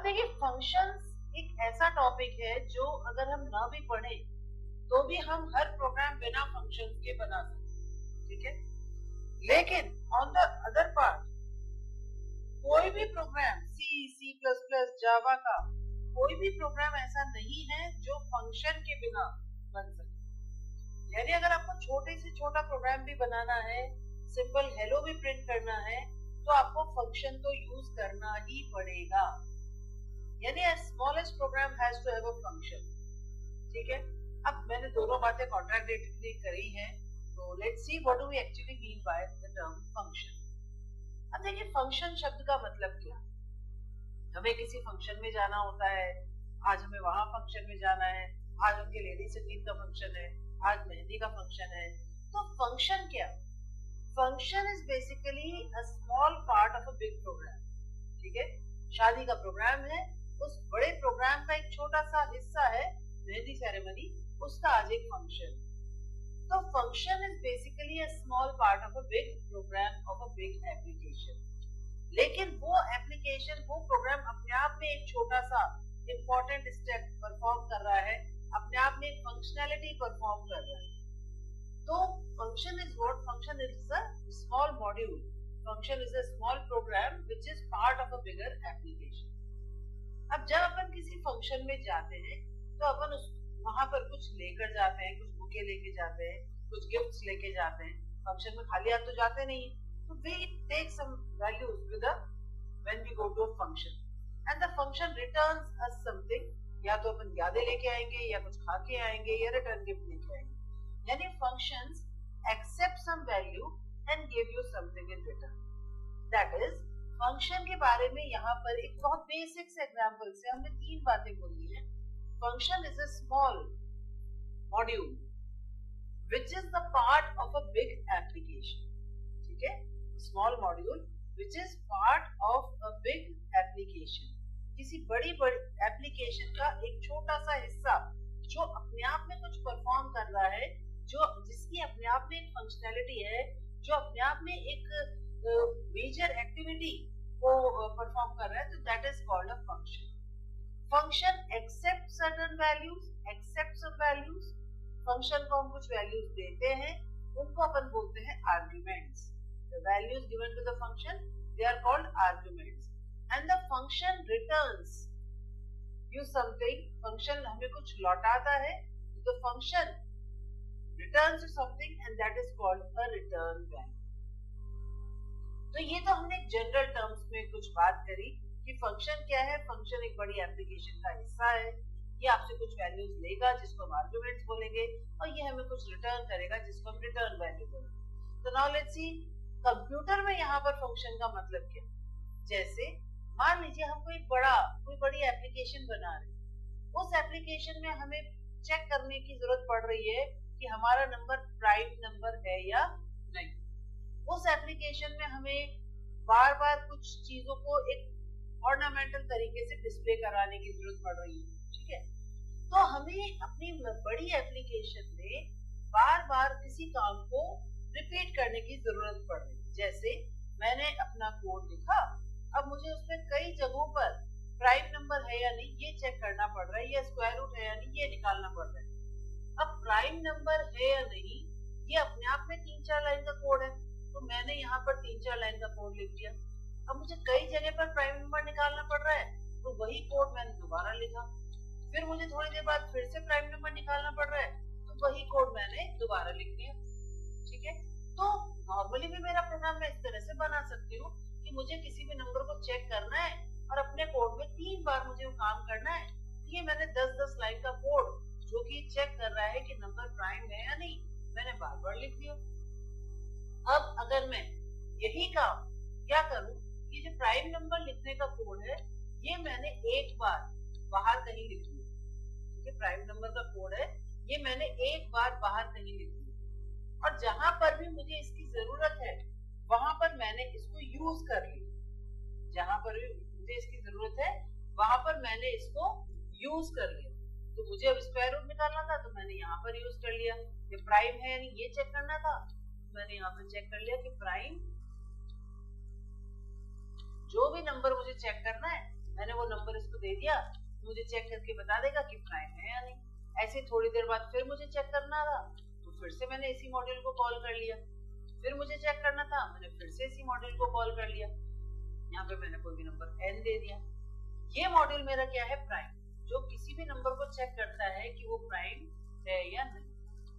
देखिए फंक्शंस एक ऐसा टॉपिक है जो अगर हम ना भी पढ़े तो भी हम हर प्रोग्राम बिना फंक्शंस के बना सकते हैं, ठीक है। लेकिन ऑन द अदर पार्ट कोई भी प्रोग्राम C++, जावा का कोई भी प्रोग्राम ऐसा नहीं है जो फंक्शन के बिना बन सके। यानी अगर आपको छोटे से छोटा प्रोग्राम भी बनाना है, सिंपल हेलो भी प्रिंट करना है, तो आपको फंक्शन तो यूज करना ही पड़ेगा। यानी smallest program has to have a function, ठीक है। अब मैंने दोनों बातें कॉन्ट्राडिक्टरी करी हैं, तो let's see what do we actually mean by the term function. अब देखिए फंक्शन शब्द का मतलब क्या। हमें किसी फंक्शन में जाना होता है, आज हमें वहां फंक्शन में जाना है, आज उनके लेडी संगीत का फंक्शन है, आज मेहंदी का फंक्शन है। तो फंक्शन क्या? Function is basically a small part of a big program, ठीक है। शादी का प्रोग्राम है, उस बड़े प्रोग्राम का एक छोटा सा हिस्सा है मेहंदी सेरेमनी, उसका आज एक फंक्शन। तो function is basically a small part of a big program of a big application. लेकिन वो एप्लीकेशन, वो प्रोग्राम अपने आप में एक छोटा सा इंपॉर्टेंट स्टेप परफॉर्म कर रहा है, अपने आप में एक फंक्शनैलिटी परफॉर्म कर रहा है। तो function is what? Function is a small module, function is a small program which is part of a bigger application. अब जब अपन किसी फंक्शन में जाते हैं तो अपन वहां पर कुछ लेकर जाते हैं, कुछ बुके लेके जाते हैं, कुछ गिफ्ट्स लेके जाते हैं। फंक्शन में खाली हाथ तो जाते नहीं, तो we take some values with us when we go to a function and the function returns us something। या तो अपन यादें लेके आएंगे, या कुछ खा के आएंगे, या रिटर्न गिफ्ट लेके आएंगे। यानी functions accept some value and give you something in return। that is function के बारे में यहाँ पर एक बहुत बेसिक एग्जांपल से हमने 3 बातें बोली हैं। Function is a small module which is the part of a big application, ठीक है। Small module which is part of a big application, किसी बड़ी एप्लीकेशन का एक छोटा सा हिस्सा जो अपने आप में कुछ परफॉर्म कर रहा है, जो जिसकी अपने आप में एक फंक्शनैलिटी है, जो अपने आप में एक मेजर एक्टिविटी को परफॉर्म कर रहा है, तो that is called a function. Function accept certain values, accept some values. Function को हम कुछ वैल्यूज देते हैं, उनको अपन बोलते हैं arguments. The values given to the function, they are called arguments, and the function returns you something। function हमें कुछ लौटाता है, तो function returns you something and that is called a return value। तो ये तो हमने जनरल टर्म्स में कुछ बात करी कि फंक्शन क्या है। फंक्शन एक बड़ी एप्लीकेशन का हिस्सा है, ये आपसे कुछ वैल्यूज लेगा जिसको हम आर्ग्यूमेंट्स बोलेंगे, और ये हमें कुछ रिटर्न करेगा जिसको हम रिटर्न वैल्यू बोलेंगे। तो नाउ लेट्स सी कंप्यूटर में यहाँ पर फंक्शन का मतलब क्या। जैसे मान लीजिए हम कोई बड़ी एप्लीकेशन बना रहे हैं, उस एप्लीकेशन में हमें चेक करने की जरूरत पड़ रही है कि हमारा नंबर प्राइम नंबर है या नहीं। उस एप्लीकेशन में हमें बार बार कुछ चीजों को एक ऑर्नामेंटल तरीके से डिस्प्ले कराने की जरूरत पड़ रही है, ठीक है। तो हमें अपनी बड़ी एप्लीकेशन में बार बार किसी काम को रिपीट करने की जरूरत पड़ रही है। जैसे मैंने अपना कोड लिखा, अब मुझे उसमें कई जगहों पर प्राइम नंबर है या नहीं ये चेक करना पड़ रहा है, या स्क्वायर रूट है या नहीं ये निकालना पड़ रहा है। अब प्राइम नंबर है या नहीं ये अपने आप में 3-4 लाइन का कोड है, तो मैंने यहाँ पर 3-4 लाइन का कोड लिख दिया। अब मुझे कई जगह पर प्राइम नंबर निकालना पड़ रहा है, तो वही कोड मैंने दोबारा लिखा। फिर मुझे थोड़ी देर बाद फिर से प्राइम नंबर निकालना पड़ रहा है, तो वही कोड मैंने दोबारा लिख दिया, ठीक है। तो नॉर्मली भी मेरा प्रोग्राम मैं इस तरह से बना सकती हूँ कि मुझे किसी भी नंबर को चेक करना है और अपने कोड में 3 बार मुझे वो काम करना है। ये मैंने 10-10 लाइन का कोड जो कि चेक कर रहा है कि नंबर प्राइम है या नहीं, मैंने बार बार लिख दिया। अब अगर मैं यही काम क्या करूं कि जो प्राइम नंबर लिखने का कोड है ये मैंने एक बार बाहर कहीं लिख दिया, ठीक है। प्राइम नंबर का कोड है ये मैंने एक बार बाहर कहीं लिख दिया, और जहां पर भी मुझे इसकी जरूरत है वहां पर मैंने इसको यूज कर लिया। जहां पर भी मुझे इसकी जरूरत है वहां पर मैंने इसको यूज कर लिया। तो मुझे अब स्क्वायर रूट निकालना था तो मैंने यहाँ पर यूज कर लिया। ये प्राइम है यानी ये चेक करना था, मैंने यहाँ पर चेक कर लिया कि प्राइम जो भी नंबर मुझे चेक करना है मैंने वो नंबर इसको दे दिया, मुझे चेक करके बता देगा कि प्राइम है या नहीं। ऐसे थोड़ी देर बाद फिर मुझे चेक करना था, तो फिर से मैंने इसी मॉड्यूल को कॉल कर लिया। फिर मुझे चेक करना था, मैंने फिर से इसी मॉड्यूल को कॉल कर लिया। यहाँ पे मैंने कोई भी नंबर n दे दिया। ये मॉड्यूल मेरा क्या है, प्राइम, जो किसी भी नंबर को चेक करता है कि वो प्राइम है या नहीं।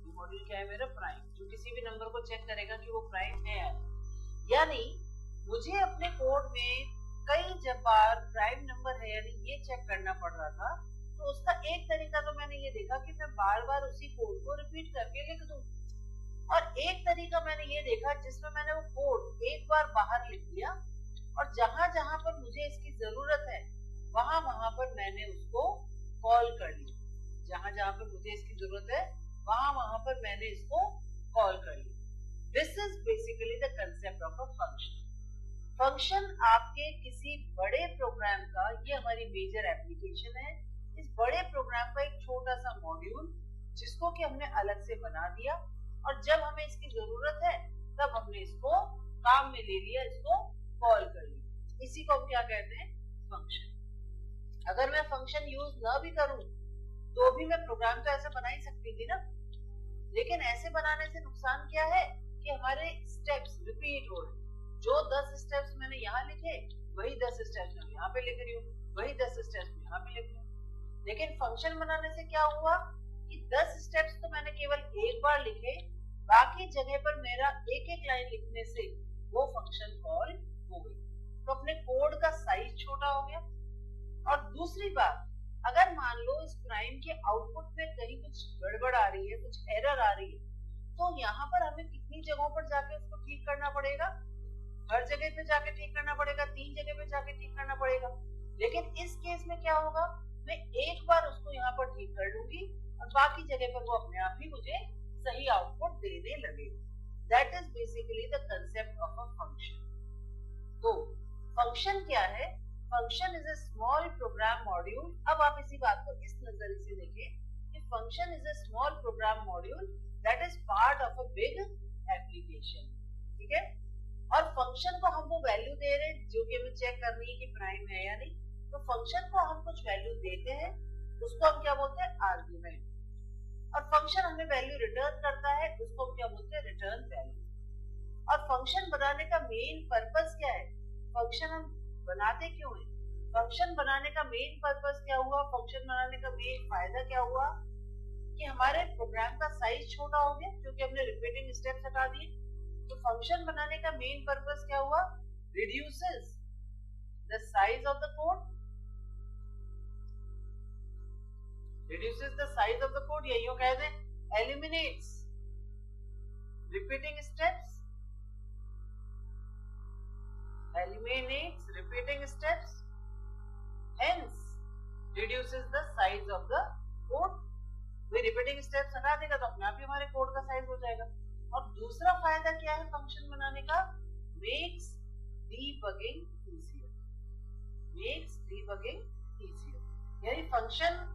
ये मॉड्यूल क्या है मेरा, प्राइम, जो किसी भी नंबर को चेक करेगा कि वो प्राइम है या नहीं। यानी मुझे अपने कोड में कई जब बार प्राइम नंबर है या नहीं ये चेक करना पड़ रहा था। तो उसका एक तरीका तो मैंने ये देखा कि मैं बार बार उसी कोड को रिपीट करके लिख दूं, और एक तरीका मैंने ये देखा जिसमें मैंने वो कोड एक बार बाहर लिख दिया और जहां जहां पर मुझे इसकी जरूरत है वहां वहां पर मैंने उसको कॉल कर लिया। जहां जहां पर मुझे इसकी जरूरत है वहां वहां पर मैंने इसको कॉल कर लिया। This is basically the concept of a function. Function आपके किसी बड़े प्रोग्राम का, ये हमारी मेजर एप्लीकेशन है, इस बड़े प्रोग्राम का एक छोटा सा मॉड्यूल जिसको कि हमने अलग से बना दिया, और जब हमें इसकी जरूरत है तब हमने इसको काम में ले लिया, इसको कॉल कर लिया। इसी को हम क्या कहते हैं, फंक्शन। अगर मैं फंक्शन यूज न भी करूं तो भी मैं प्रोग्राम तो ऐसा बना ही सकती थी ना, लेकिन ऐसे बनाने से नुकसान क्या है कि हमारे स्टेप्स रिपीट हो रहे। जो 10 स्टेप्स मैंने यहाँ लिखे वही 10 स्टेप्स मैं यहाँ पे लिख रही हूँ, वही 10 स्टेप्स मैं यहाँ पे लिख रही हूँ। लेकिन फंक्शन बनाने से क्या हुआ कि 10 स्टेप्स तो मैंने केवल एक बार लिखे, बाकी जगह पर मेरा एक एक लाइन लिखने से वो फंक्शन कॉल हो गई। तो अपने कोड का साइज छोटा हो गया। और दूसरी बात, अगर मान लो इस प्राइम के आउटपुट में कहीं कुछ गड़बड़ आ रही है, कुछ एरर आ रही है, तो यहाँ पर हमें कितनी जगहों पर जाके उसको ठीक करना पड़ेगा, हर जगह पे जाके ठीक करना पड़ेगा, 3 जगह पे जाके ठीक करना पड़ेगा। लेकिन इस केस में क्या होगा, मैं एक बार उसको यहाँ पर ठीक कर लूंगी और बाकी जगह पर वो अपने आप ही मुझे सही आउटपुट देने लगेगा। That is basically the concept of a function. तो फंक्शन क्या है, function is a small program module. अब आप इसी बात को इस नजरिए से देखें कि function is a small program module that is part of a big application. ठीक है, और फंक्शन को हम वो वैल्यू दे रहे हैं जो कि हमें चेक करनी है कि प्राइम है या नहीं। तो फंक्शन को हम कुछ वैल्यू देते हैं, उसको हम क्या बोलते हैं, आर्गुमेंट। और फंक्शन हमें वैल्यू रिटर्न करता है, उसको हम क्या बोलते हैं, रिटर्न वैल्यू। और फंक्शन बनाने का मेन पर्पस क्या है, फंक्शन हम बनाते क्यों है, फंक्शन बनाने का मेन पर्पस क्या हुआ, फंक्शन बनाने का मेन फायदा क्या हुआ कि हमारे प्रोग्राम का साइज छोटा हो गया क्योंकि हमने रिपीटिंग स्टेप्स हटा दिए। तो फंक्शन बनाने का मेन पर्पस क्या हुआ, reduces the size of the code, reduces the size of the code, या यूं कह दें eliminates repeating steps, eliminates repeating steps, hence reduces the size of the code। Way repeating steps हटा देगा तो अपने आप ही हमारे कोड का साइज हो जाएगा। और दूसरा फायदा क्या है फंक्शन बनाने का, makes debugging easier, makes debugging easier। यानी फंक्शन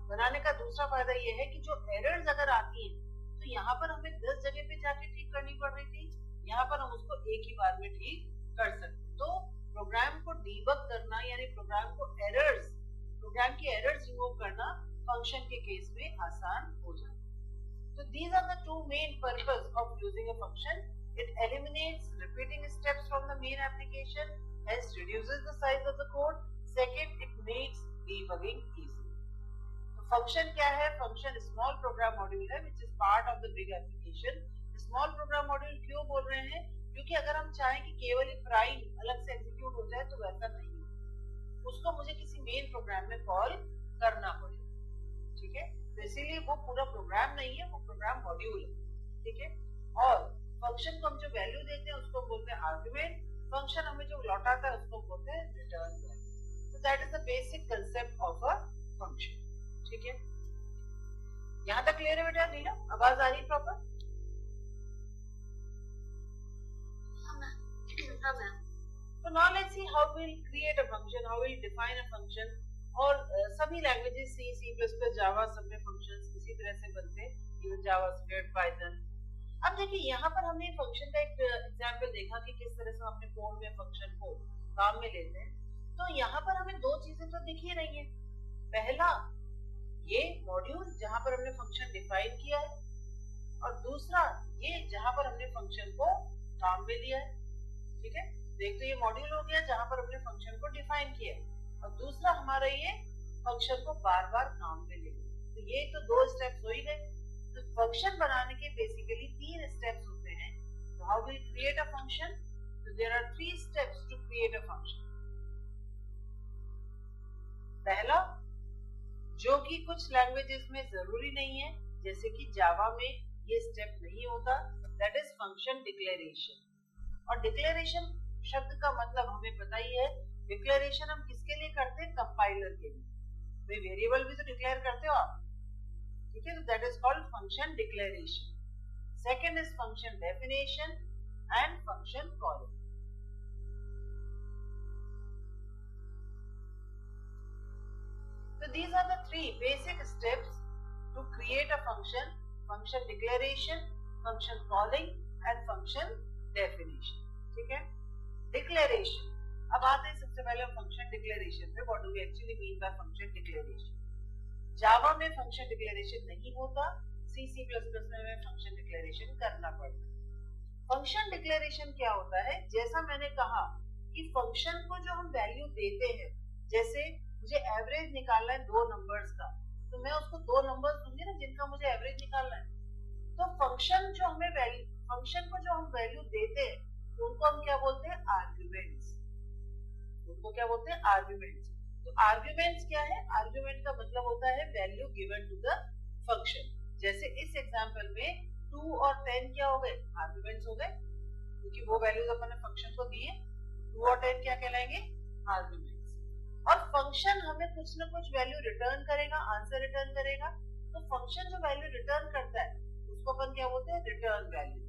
बनाने का दूसरा फायदा यह है कि जो एरर्स अगर आती हैं तो यहाँ पर हमें 10 जगह पे जाके ठीक करनी पड़ रही थी, यहाँ पर हम उसको एक ही बार में ठीक कर सकते। तो प्रोग्राम को डीबग करना यानी प्रोग्राम को एरर्स, प्रोग्राम की एरर्स रिमूव करना फंक्शन के केस में आसान हो जाता है। तो these are the two main purpose of using a function. It eliminates repeating steps from the main application, hence reduces the size of the code. Second, it makes debugging easy. Function क्या है, function small program module है which is part of the big application। Small program module क्यों बोल रहे हैं, क्योंकि अगर हम चाहें कि केवल ही प्राइम अलग से एग्जीक्यूट हो जाए तो वैसा नहीं है, उसको मुझे किसी मेन प्रोग्राम में कॉल करना पड़ेगा। ठीक है, तो इसीलिए वो पूरा प्रोग्राम नहीं है, वो प्रोग्राम मॉड्यूल है। ठीक है, और फंक्शन को हम जो वैल्यू देते हैं उसको बोलते हैं आर्गुमेंट, फंक्शन हमें जो लौटाता है उसको बोलते हैं रिटर्न वैल्यू। तो that is the basic concept of a function. ठीक है, यहाँ तक क्लियर है बेटा, रीना आवाज आ रही है प्रॉपर? तो now let's see how we will create a function, how we will define a function. और सभी लैंग्वेजेस सी, C++, जावा सब में फंक्शंस इसी तरह से बनते हैं, इवन जावास्क्रिप्ट, पाइथन। अब देखिए यहाँ पर हमने फंक्शन का एक एग्जांपल देखा कि किस तरह से हम अपने कोड में फंक्शन को काम में लेते हैं। तो यहाँ पर हमें दो चीजें दिख ही रही है। पहला ये मॉड्यूल जहां पर हमने फंक्शन डिफाइन किया है, और दूसरा ये जहां पर हमने फंक्शन को काम में लिया है। ठीक है, देख तो ये मॉड्यूल हो गया जहां पर हमने फंक्शन को डिफाइन किया, और दूसरा हमारा ये फंक्शन को बार बार काम में ले लिया। तो ये तो 2 स्टेप्स हो ही गए। तो फंक्शन बनाने के बेसिकली 3 स्टेप्स होते हैं। तो how we create a function? तो there are 3 steps to create a function. पहला, जो कि कुछ लैंग्वेजेस में जरूरी नहीं है, जैसे कि जावा में ये स्टेप नहीं होता, दैट इज फंक्शन डिक्लेरेशन। और डिक्लेरेशन शब्द का मतलब हमें पता ही है। डिक्लेरेशन हम किसके लिए करते हैं? कंपाइलर के लिए। भाई वेरिएबल भी तो डिक्लेयर करते हो आप, ठीक है, तो that is called function declaration. Second is function definition and function calling. So these are the 3 basic steps to create a function: function declaration, function calling and function definition. ठीक है, declaration। अब आते हैं सबसे पहले फंक्शन डिक्लेरेशन पे। What do we actually mean by function declaration? Java में function declaration नहीं होता, C++ में हमें फंक्शन डिक्लेरेशन करना पड़ता है। फंक्शन डिक्लेरेशन क्या होता है? जैसा मैंने कहा कि फंक्शन को जो हम वैल्यू देते हैं, जैसे मुझे एवरेज निकालना है 2 नंबर्स का, तो मैं उसको 2 नंबर्स दूंगी ना जिनका मुझे एवरेज निकालना है। तो फंक्शन जो हमें वैल्यू, फंक्शन को जो हम वैल्यू देते हैं, तो उनको हम क्या बोलते हैं? आर्ग्यूमेंट्स। उनको क्या बोलते हैं? आर्ग्यूमेंट्स। तो आर्ग्यूमेंट्स क्या है? आर्ग्यूमेंट का मतलब होता है value given to the function. जैसे इस एग्जांपल में 2 और 10 क्या हो गए? आर्ग्यूमेंट्स हो गए, क्योंकि वो वैल्यूज अपन ने फंक्शन को दी है। 2 और 10 क्या कहलाएंगे? आर्ग्यूमेंट्स। और फंक्शन हमें कुछ ना कुछ वैल्यू रिटर्न करेगा, आंसर रिटर्न करेगा। तो फंक्शन जो वैल्यू रिटर्न करता है उसको अपन क्या बोलते हैं? Return value.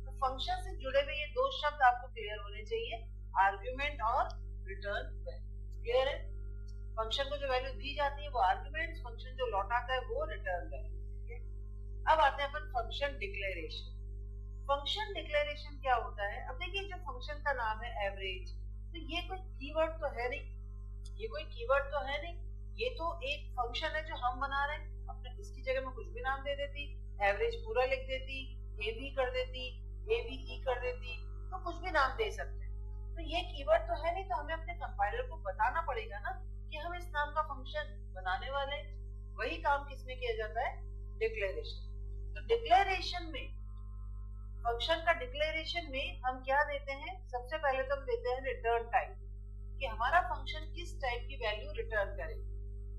तो फंक्शन से जुड़े हुए ये 2 शब्द आपको क्लियर होने चाहिए, आर्ग्यूमेंट और रिटर्न वैल्यू। क्लियर है? फंक्शन को जो वैल्यू दी जाती है वो आर्ग्यूमेंट, फंक्शन जो लौटाता है वो रिटर्न वैल्यू। अब आते हैं अपन फंक्शन डिक्लेरेशन। फंक्शन डिक्लेरेशन क्या होता है? अब देखिए, जो फंक्शन का नाम है एवरेज, तो ये कोई कीवर्ड तो है नहीं, ये कोई कीवर्ड तो है नहीं, ये तो एक फंक्शन है जो हम बना रहे हैं। अपने इसकी जगह में कुछ भी नाम दे देती, एवरेज पूरा लिख देती, ए बी कर देती, ए बी ई कर देती, तो कुछ भी नाम दे सकते हैं। तो ये कीवर्ड तो है नहीं, तो हमें अपने कंपाइलर को बताना पड़ेगा ना कि हम इस नाम का फंक्शन बनाने वाले हैं। वही काम किसमें किया जाता है? डिक्लेरेशन। तो डिक्लेरेशन में, फंक्शन का डिक्लेरेशन में हम क्या देते हैं? सबसे पहले तो हम देते हैं रिटर्न टाइप, कि हमारा फंक्शन किस टाइप की वैल्यू रिटर्न करे।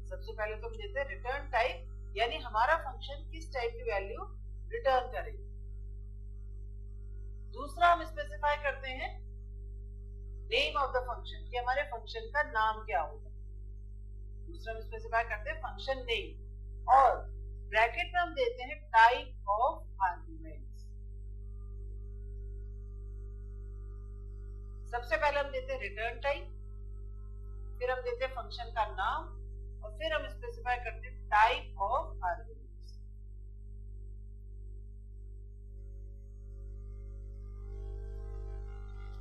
सबसे पहले तो हम देते हैं रिटर्न टाइप, यानी हमारा फंक्शन किस टाइप की वैल्यू रिटर्न करे। दूसरा हम स्पेसिफाई करते हैं नेम ऑफ द फंक्शन, कि हमारे फंक्शन का नाम क्या होगा। दूसरा हम स्पेसिफाई करते हैं फंक्शन नेम, और ब्रैकेट में हम देते हैं टाइप ऑफ आर्ग्यूमेंट्स। सबसे पहले हम देते हैं रिटर्न टाइप, फिर हम देते हैं फंक्शन का नाम, और फिर हम स्पेसिफाई करते हैं टाइप ऑफ आर्ग्यूमेंट्स।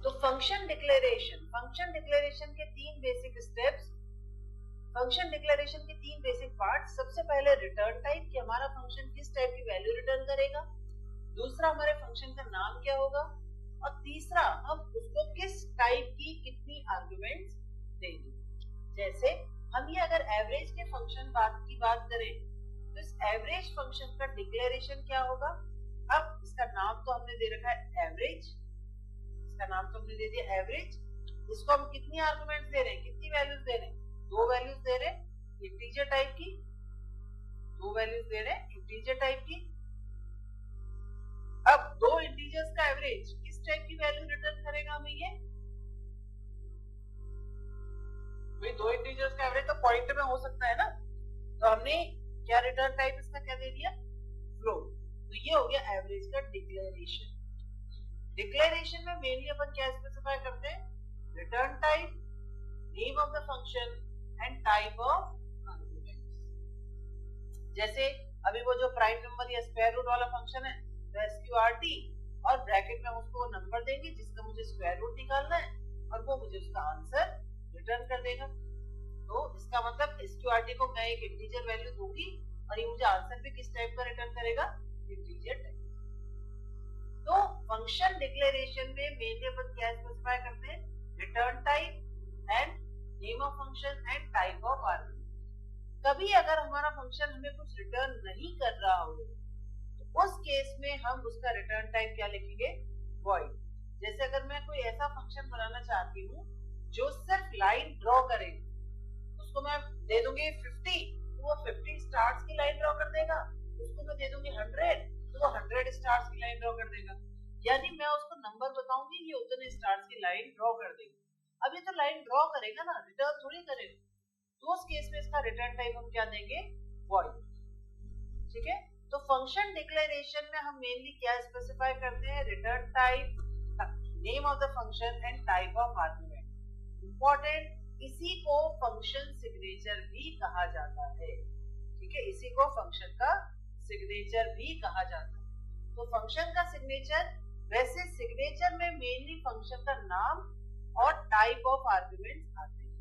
तो फंक्शन डिक्लेरेशन के 3 बेसिक स्टेप्स, फंक्शन डिक्लेरेशन के 3 बेसिक पार्ट। सबसे पहले रिटर्न टाइप, कि हमारा फंक्शन किस टाइप की वैल्यू रिटर्न करेगा। दूसरा, हमारे फंक्शन का नाम क्या होगा, और तीसरा, हम उसको किस टाइप की कितनी आर्ग्यूमेंट्स देंगे। जैसे हम ये अगर एवरेज के फंक्शन की बात करें, तो इस एवरेज फंक्शन का डिक्लेरेशन क्या होगा। अब इसका नाम तो हमने दे रखा है एवरेज, इसका नाम तो हमने दे दिया एवरेज। इसको हम कितनी आर्गुमेंट्स दे रहे हैं, कितनी वैल्यूज दे रहे हैं, 2 वैल्यूज दे रहे हैं इंटीजर टाइप की, 2 वैल्यूज दे रहे हैं इंटीजर टाइप की। अब 2 इंटीजर्स का एवरेज किस टाइप की वैल्यू रिटर्न करेगा हमें ये। भाई 2 इंटीजर्स का एवरेज तो पॉइंट में हो सकता है ना, तो हमने क्या रिटर्न टाइप इसका क्या दे दिया, फ्लोट। तो ये हो गया एवरेज का डिक्लेरेशन। डिक्लेरेशन में मेनली अपन क्या स्पेसिफाई करते हैं, return type, name of the function and type of arguments. जैसे अभी वो जो प्राइम नंबर या स्क्वायर रूट वाला फंक्शन है, SQRT, और ब्रैकेट में उसको नंबर देंगे जिसका मुझे स्क्वायर रूट निकालना है, और वो मुझे उसका आंसर रिटर्न कर देगा। तो इसका पार्टी को मैं एक इंटीजर वैल्यू दूंगी और ये मुझे आंसर भी किस टाइप का रिटर्न करेगा, इंटीजर टाइप। तो फंक्शन डिक्लेरेशन में मेनली अपन क्या स्पेसिफाई करते हैं, return type and name of function and type of argument. कभी अगर हमारा फंक्शन हमें कुछ रिटर्न नहीं कर रहा हो तो उस केस में हम उसका रिटर्न टाइप क्या लिखेंगे, वॉइड। जैसे अगर मैं कोई ऐसा फंक्शन बनाना चाहती हूँ जो सिर्फ लाइन ड्रॉ करे, उसको मैं दे दूंगी 50 तो वो 50 स्टार्स की लाइन ड्रॉ कर देगा, उसको मैं दे दूंगी 100 तो वो 100 स्टार्स की लाइन ड्रॉ कर देगा। यानी मैं उसको नंबर बताऊंगी, ये उतने स्टार्स की लाइन ड्रॉ कर देगा। अब ये तो लाइन ड्रॉ करेगा ना, रिटर्न थोड़ी करेगा। तो उस केस में इसका रिटर्न टाइप हम क्या देंगे, वॉइड। ठीक है, तो फंक्शन डिक्लेरेशन में हम मेनली क्या स्पेसिफाई करते हैं, return type, name of the function and type of argument. Important, इसी को फंक्शन सिग्नेचर भी कहा जाता है। ठीक है, इसी को फंक्शन का सिग्नेचर भी कहा जाता है। तो फंक्शन का सिग्नेचर, वैसे सिग्नेचर में मेनली फंक्शन का नाम और टाइप ऑफ आर्गुमेंट्स आते हैं।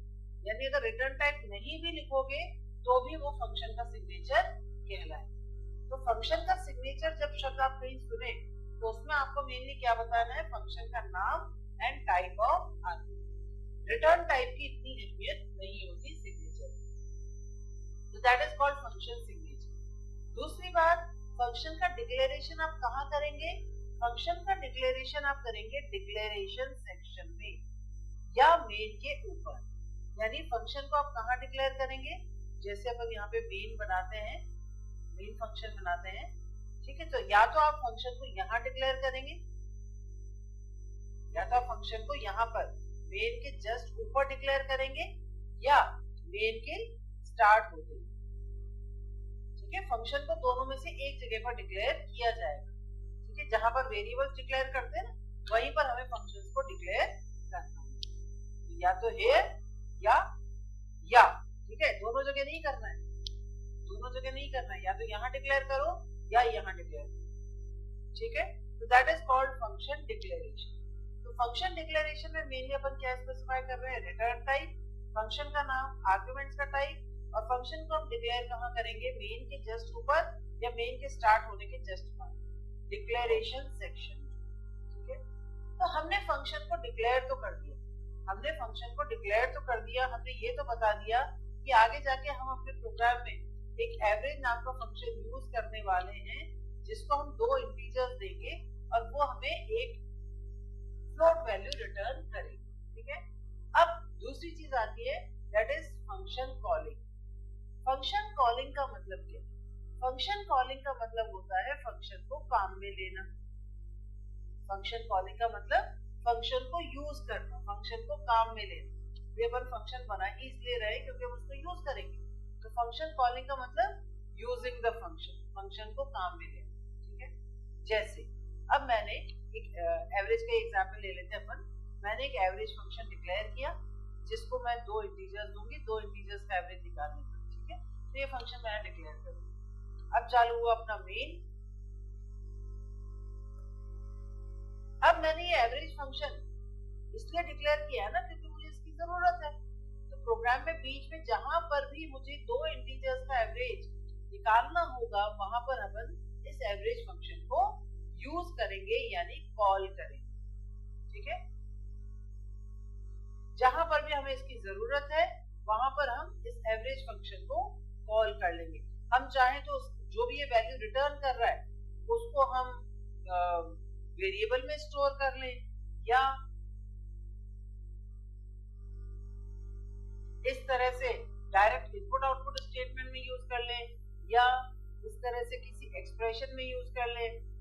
यानी अगर रिटर्न टाइप नहीं भी लिखोगे तो भी वो फंक्शन का सिग्नेचर कहलाए। तो फंक्शन का सिग्नेचर जब शब्द आप कहीं सुने तो उसमें आपको मेनली क्या बताना है, फंक्शन का नाम and type of argument. Return type की इतनी अहमियत नहीं होती सिग्नेचर, तो that is called function signature. दूसरी बात, फंक्शन का डिक्लेरेशन आप कहाँ करेंगे, फंक्शन का डिक्लेरेशन आप करेंगे डिक्लेरेशन सेक्शन में या मेन के ऊपर। यानी फंक्शन को आप कहाँ डिक्लेयर करेंगे, जैसे अपन यहाँ पे मेन बनाते हैं, मेन फंक्शन बनाते हैं। ठीक है, तो या तो आप फंक्शन को यहाँ डिक्लेयर करेंगे या तो आप फंक्शन को यहाँ पर मेन के जस्ट ऊपर डिक्लेयर करेंगे या मेन के स्टार्ट होते। ठीक है, फंक्शन को दोनों में से एक जगह पर डिक्लेयर किया जाएगा। ठीक है, जहां पर वेरिएबल्स डिक्लेयर करते हैं ना वहीं पर हमें फंक्शंस को डिक्लेयर करना है, या तो हियर या। ठीक है, दोनों जगह नहीं करना है, दोनों जगह नहीं करना है, या तो यहाँ डिक्लेयर करो या यहाँ डिक्लेयर करो। ठीक है, तो that is called function declaration. तो फंक्शन डिक्लेरेशन में मेनली अपन क्या स्पेसिफाई कर रहे हैं, रिटर्न टाइप, फंक्शन का नाम, आर्गुमेंट्स का टाइप, और फंक्शन को हम डिक्लेयर कहाँ करेंगे, मेन के जस्ट ऊपर या मेन के स्टार्ट होने के जस्ट बाद, डिक्लेरेशन सेक्शन। ठीक है, तो हमने फंक्शन को डिक्लेयर तो कर दिया, हमने फंक्शन को डिक्लेयर तो कर दिया, हमने ये तो बता दिया कि आगे जाके हम अपने प्रोग्राम में एक एवरेज नाम का फंक्शन यूज करने वाले हैं जिसको हम दो इंटीजर्स देंगे और वो हमें एक फ्लोट वैल्यू रिटर्न करेगी। ठीक है, अब दूसरी चीज आती है, that is function calling. Function calling का मतलब क्या है, फंक्शन कॉलिंग का मतलब होता है फंक्शन को काम में लेना। फंक्शन कॉलिंग का मतलब फंक्शन को यूज करना, फंक्शन को काम में लेना। वे अपन फंक्शन बना ही इसलिए रहे क्योंकि हम उसको यूज करेंगे। तो फंक्शन कॉलिंग का मतलब यूजिंग द फंक्शन, फंक्शन को काम में लेना। ठीक है, जैसे अब मैंने एक एवरेज का एग्जांपल ले लेते हैं अपन। मैंने एक एवरेज फंक्शन डिक्लेयर किया जिसको मैं दो इंटीजर्स दूंगी, दो इंटीजर्स का एवरेज निकालने का। ठीक है, तो ये फंक्शन मैंने डिक्लेयर कर दिया। अब चालू हुआ अपना मेन। अब मैंने ये एवरेज फंक्शन इसलिए डिक्लेयर किया है ना क्योंकि मुझे इसकी जरूरत है। तो प्रोग्राम में बीच में जहां पर भी मुझे दो इंटीजर्स का एवरेज निकालना होगा वहां पर अपन इस एवरेज फंक्शन को यूज करेंगे यानी कॉल करेंगे। ठीक है, जहां पर भी हमें इसकी जरूरत है वहां पर हम इस एवरेज फंक्शन को कॉल कर लेंगे। हम चाहें तो जो भी ये वैल्यू रिटर्न कर रहा है उसको हम वेरिएबल में स्टोर कर लें या इस तरह से डायरेक्ट इनपुट आउटपुट स्टेटमेंट में यूज कर लें या इस तरह से किसी एक्सप्रेशन में यूज कर लें।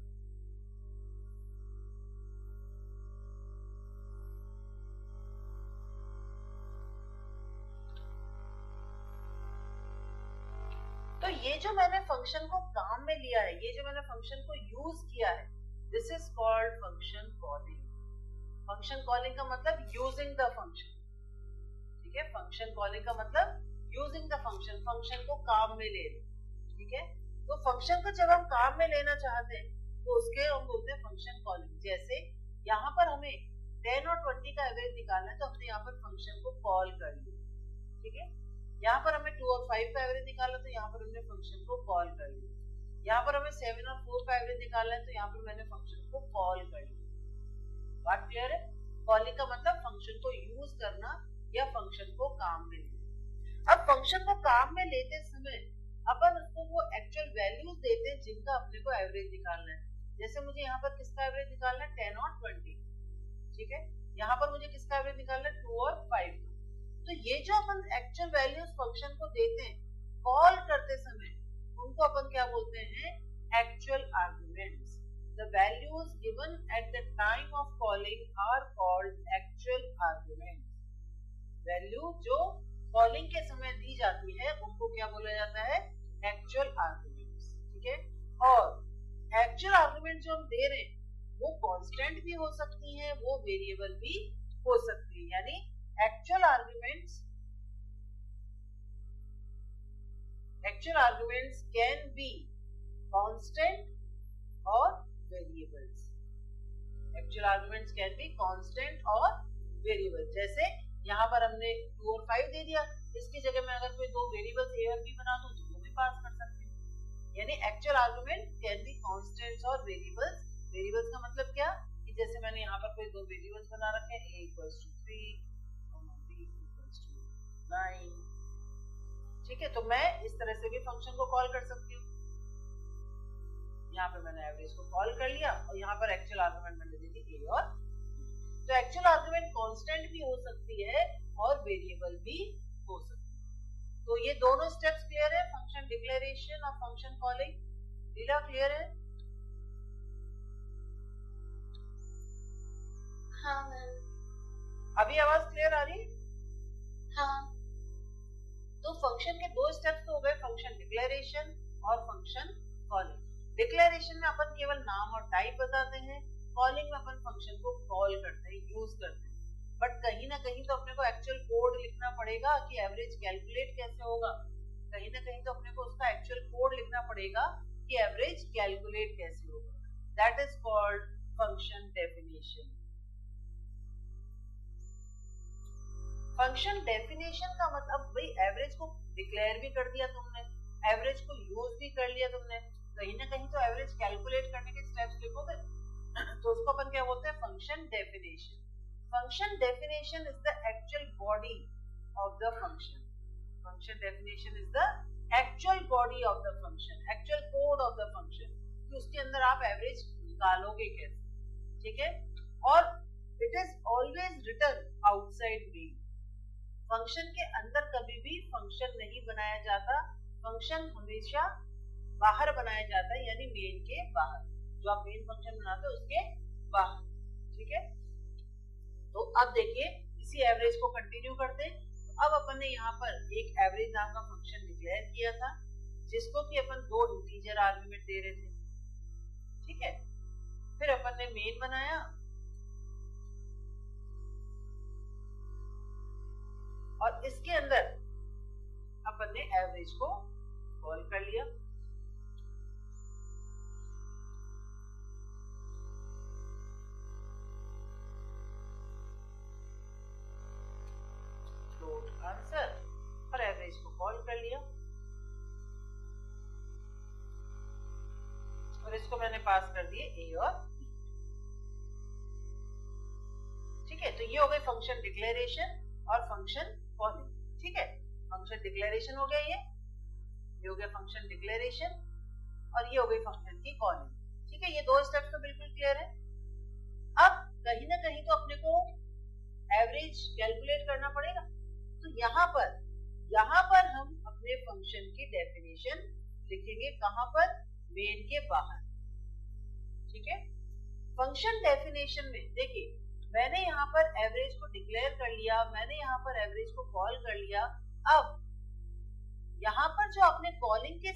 तो ये जो मैंने फंक्शन को काम में लिया है, ये जो मैंने फंक्शन को यूज किया है, this is called function calling. Function calling का मतलब यूजिंग द फंक्शन। ठीक है, फंक्शन कॉलिंग का मतलब यूजिंग द फंक्शन, फंक्शन को काम में लेना। ठीक है, तो फंक्शन को जब हम काम में लेना चाहते हैं तो उसके हम बोलते हैं फंक्शन कॉलिंग। जैसे यहाँ पर हमें 10 और 20 का एवरेज निकालना है तो हमने यहाँ पर फंक्शन को कॉल कर लिया। ठीक है, यहाँ पर हमें 2 और 5 का एवरेज निकाला तो यहाँ पर हमने फंक्शन को कॉल कर लिया। यहाँ पर हमें 7 और 4 का एवरेज निकालना है तो यहाँ पर मैंने फंक्शन को कॉल कर लिया। बात क्लियर है? कॉलिंग का मतलब फंक्शन को यूज करना या फंक्शन को काम में लेना। अब फंक्शन को काम में लेते समय अपन उसको वो एक्चुअल वैल्यूज देते हैं जिनका अपने को एवरेज निकालना है। जैसे मुझे यहाँ पर किसका एवरेज निकालना है, 10 और 20, ठीक है। यहाँ पर मुझे किसका एवरेज निकालना है, 2 और 5 का। तो ये जो अपन एक्चुअल वैल्यूज फंक्शन को देते हैं कॉल करते समय, उनको अपन क्या बोलते हैं, actual arguments. The values given at the time of calling are called actual arguments. Value जो कॉलिंग के समय दी जाती है उनको क्या बोला जाता है, एक्चुअल आर्गुमेंट्स, ठीक है। और एक्चुअल आर्गुमेंट जो हम दे रहे हैं वो कांस्टेंट भी हो सकती हैं, वो वेरिएबल भी हो सकती है। यानी actual arguments can be constant और variables. Actual arguments can be constant और वेरिएबल। जैसे यहाँ पर हमने 2 और 5 दे दिया, इसकी जगह में अगर कोई दो वेरिएबल्स ए और बी बना दूं तो वो भी पास कर सकते हैं। यानी actual argument can be constants और वेरिएबल्स। वेरिएबल्स का मतलब क्या, कि जैसे मैंने यहाँ पर कोई दो वेरिएबल्स बना रखे हैं, a = 3 और b = 9, ठीक है। तो मैं इस तरह से भी फंक्शन को कॉल कर सकती हूँ। यहाँ पे मैंने एवरेज को कॉल कर लिया और यहाँ पर एक्चुअल आर्गुमेंट मैंने दे दी a और b। तो एक्चुअल आर्गुमेंट कांस्टेंट भी हो सकती है और वेरिएबल भी हो सकती है। तो ये दोनों स्टेप्स क्लियर है, फंक्शन डिक्लेरेशन और फंक्शन कॉलिंग। लीला क्लियर है? हाँ मैम। अभी आवाज क्लियर आ रही है? हाँ। तो फंक्शन के दो स्टेप्स तो हो गए, फंक्शन डिक्लेरेशन और फंक्शन कॉलिंग। डिक्लेरेशन में अपन केवल नाम और टाइप बताते हैं, कॉलिंग में अपन फंक्शन को कॉल करते हैं, यूज करते हैं। बट कहीं ना कहीं तो अपने को एक्चुअल कोड लिखना पड़ेगा कि एवरेज कैलकुलेट कैसे होगा। कहीं ना कहीं तो अपने को उसका एक्चुअल कोड लिखना पड़ेगा कि एवरेज कैलकुलेट कैसे होगा। That is called function definition. Function definition का मतलब भाई एवरेज को डिक्लेयर भी कर दिया तुमने, एवरेज को यूज भी कर लिया तुमने, कहीं ना कहीं तो एवरेज कैलकुलेट करने के स्टेप्स लिखोगे, तो उसको अपन क्या बोलते हैं, function definition. Function definition is the actual body of the function. Function definition is the actual body of the function, actual code of the function, कि उसके अंदर आप एवरेज निकालोगे कैसे, ठीक है। और it is always written outside main. Function के अंदर कभी भी फंक्शन नहीं बनाया जाता, फंक्शन हमेशा बाहर बनाया जाता है, यानी मेन के बाहर। जो आप मेन फंक्शन बनाते हो उसके बाहर, ठीक है। तो अब देखिए इसी एवरेज को कंटिन्यू करते हैं। अब अपन ने यहाँ पर एक एवरेज नाम का फंक्शन डिक्लेयर किया था, जिसको कि अपन दो इंटीजर आर्गुमेंट दे रहे थे, ठीक है। फिर अपन ने मेन बनाया और इसके अंदर अपन ने एवरेज को कॉल कर लिया। फ्लोट आंसर और एवरेज को कॉल कर लिया और इसको मैंने पास कर दिए ए और बी, ठीक है। तो ये हो गई फंक्शन डिक्लेरेशन और फंक्शन कॉलिंग, ठीक है। फंक्शन डिक्लेरेशन हो गया, ये हो गया फंक्शन डिक्लेरेशन और ये हो गई फंक्शन की कॉलिंग, ठीक है। ये दो स्टेप्स तो बिल्कुल क्लियर है। अब कहीं ना कहीं तो अपने को एवरेज कैलकुलेट करना पड़ेगा, तो यहाँ पर हम अपने फंक्शन की डेफिनेशन लिखेंगे, कहां पर, मेन के बाहर, ठीक है। फंक्शन डेफिनेशन में देखिए मैंने यहाँ पर एवरेज को डिक्लेयर कर लिया, मैंने यहाँ पर एवरेज को कॉल कर लिया। अब यहाँ पर जो आपने कॉलिंग के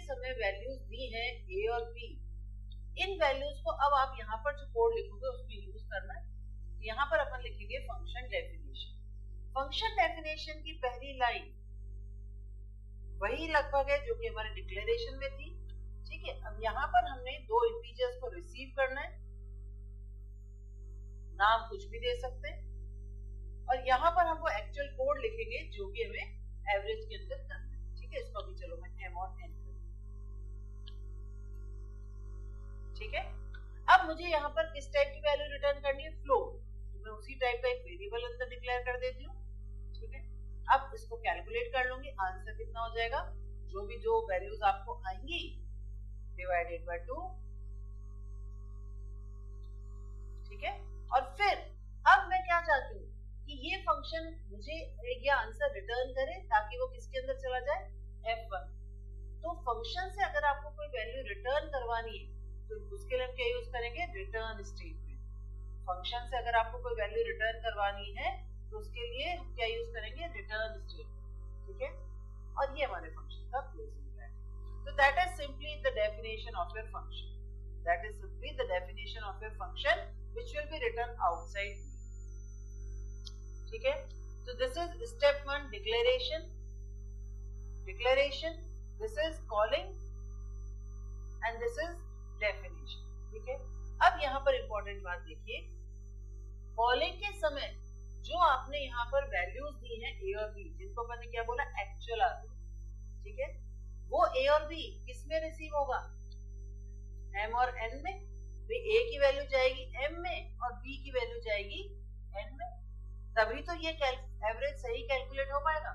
समय वैल्यूज दी हैं ए और बी, इन वैल्यूज को अब आप यहाँ पर जो कोड लिखोगे उसमें यूज करना है। यहाँ पर अपन लिखेंगे फंक्शन डेफिनेशन। फंक्शन डेफिनेशन की पहली लाइन वही लगभग है जो कि हमारे डिक्लेरेशन में थी, ठीक है। अब यहाँ पर हमने दो इंटीजर्स को रिसीव करना है, नाम कुछ भी दे सकते हैं, और यहाँ पर हमको एक्चुअल कोड मुझे यहाँ पर किस टाइप की वैल्यू रिटर्न करनी है, फ्लोट, तो मैं उसी टाइप का एक वेरिएबल अंदर डिक्लेयर कर देती हूँ, ठीक है। अब इसको कैलकुलेट कर लूंगी, आंसर कितना हो जाएगा, जो वैल्यूज आपको आएंगी डिवाइडेड बाय 2, ठीक है। और फिर अब मैं क्या चाहती हूँ कि ये फंक्शन मुझे ये आंसर रिटर्न करे ताकि वो किसके अंदर चला जाए, F1। तो फंक्शन से अगर आपको कोई वैल्यू रिटर्न करवानी है तो उसके लिए हम क्या यूज करेंगे, रिटर्न स्टेटमेंट। फंक्शन से अगर आपको कोई वैल्यू रिटर्न करवानी है तो उसके लिए हम क्या यूज करेंगे, रिटर्न स्टेटमेंट, ठीक है। और ये हमारे फंक्शन का क्लोजिंग ब्रैकेट। तो that is simply the definition of your function, that is simply the definition of your function which will be written outside, ठीक है। तो this is step 1 declaration, this is calling and this is definition, ठीक है। अब यहाँ पर important बात देखिए, कॉलिंग के समय जो आपने यहाँ पर वैल्यूज दी हैं ए और बी, जिनको अपन ने क्या बोला, एक्चुअल आर्गुमेंट, ठीक है, वो ए और बी किस में रिसीव होगा, एम और एन में। तो ए की वैल्यू जाएगी एम में और बी की वैल्यू जाएगी एन में, तभी तो ये एवरेज सही कैलकुलेट हो पाएगा।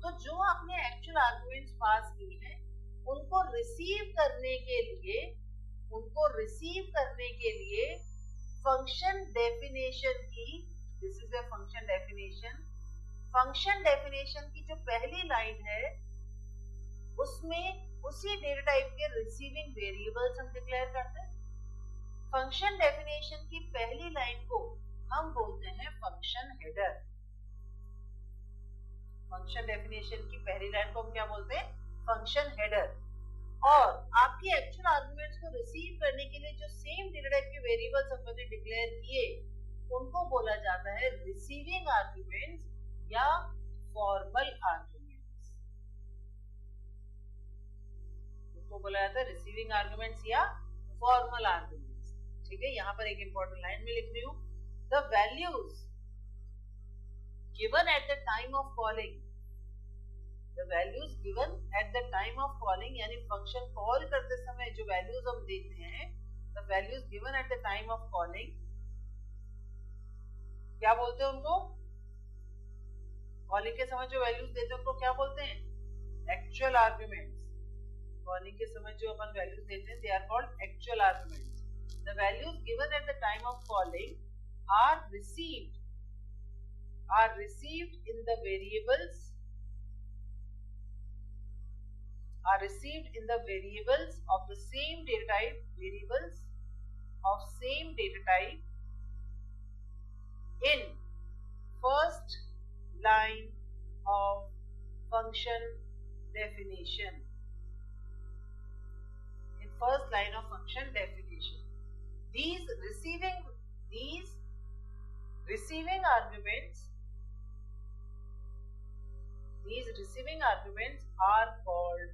तो जो आपने एक्चुअल आर्गुमेंट्स पास की हैं उनको रिसीव करने के लिए फंक्शन डेफिनेशन की, this is a function definition, function definition की जो पहली लाइन है उसमें उसी डेटा टाइप के रिसीविंग वेरिएबल्स हम डिक्लेयर करते हैं। फंक्शन डेफिनेशन की पहली लाइन को हम बोलते हैं फंक्शन हेडर। फंक्शन डेफिनेशन की पहली लाइन को हम क्या बोलते हैं, फंक्शन हेडर। और आपके एक्चुअल आर्गुमेंट्स को रिसीव करने के लिए जो सेम डेटा टाइप के वेरिएबल्स हमने डिक्लेयर किए उनको बोला जाता है रिसीविंग आर्गुमेंट्स या फॉर्मल आर्गुमेंट्स, उसको बोला जाता है रिसीविंग आर्गुमेंट्स या फॉर्मल आर्गुमेंट्स, ठीक है। यहाँ पर एक इंपॉर्टेंट लाइन में लिख रही हूँ, the values given at the time of calling, the values given at the time of calling यानी फंक्शन कॉल करते समय जो वैल्यूज हम देते हैं, the values given at the time of calling, क्या बोलते हैं उनको, कॉलिंग के समय जो वैल्यूज देते हैं उनको क्या बोलते हैं, एक्चुअल आर्गुमेंट्स। कॉलिंग के समय जो अपन वैल्यूज देते हैं they are called actual arguments. The values given at the time of calling are received in the variables of the same data type in first line of function definition, these receiving arguments are called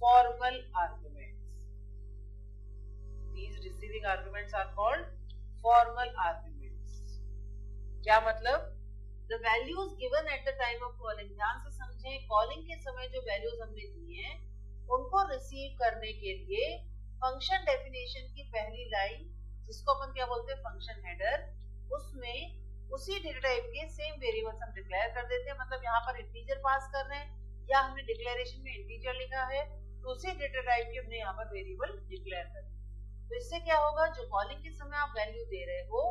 formal arguments. These receiving arguments are called formal arguments. क्या मतलब, the values given at the time of calling, ध्यान से समझें, calling के समय जो values हमने दी हैं उनको रिसीव करने के लिए फंक्शन डेफिनेशन की पहली लाइन, जिसको अपन क्या बोलते हैं, फंक्शन हेडर, उसमें उसी डेटा टाइप के सेम वेरिएबल्स हम डिक्लेयर कर देते हैं। मतलब यहाँ पर इंटीजर पास कर रहे हैं या हमने डिक्लेरेशन में इंटीजर लिखा है तो उसी डेटा टाइप के हमने यहाँ पर वेरिएबल डिक्लेयर कर दिया। तो इससे क्या होगा, जो कॉलिंग के समय आप वैल्यू दे रहे हो